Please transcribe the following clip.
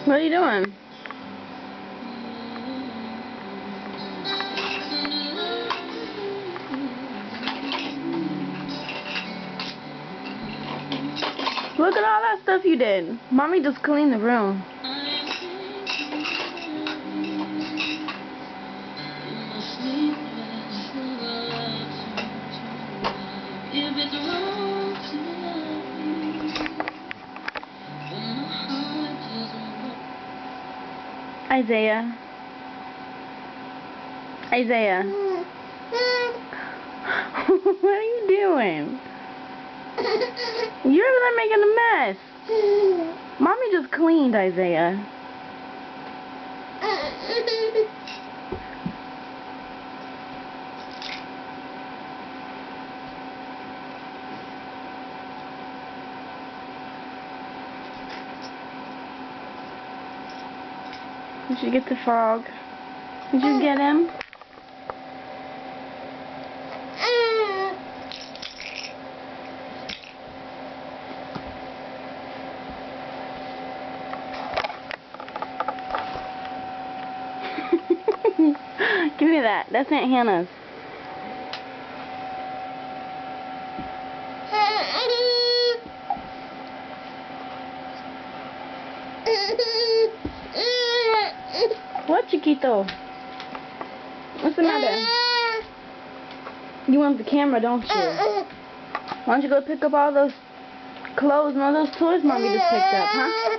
What are you doing? Look at all that stuff you did. Mommy just cleaned the room. Isaiah. Isaiah. What are you doing? You're gonna making a mess. Mommy just cleaned, Isaiah. Did you get the frog? Did you get him? Give me that. That's Aunt Hannah's. What, Chiquito? What's the matter? You want the camera, don't you? Why don't you go pick up all those clothes and all those toys Mommy just picked up, huh?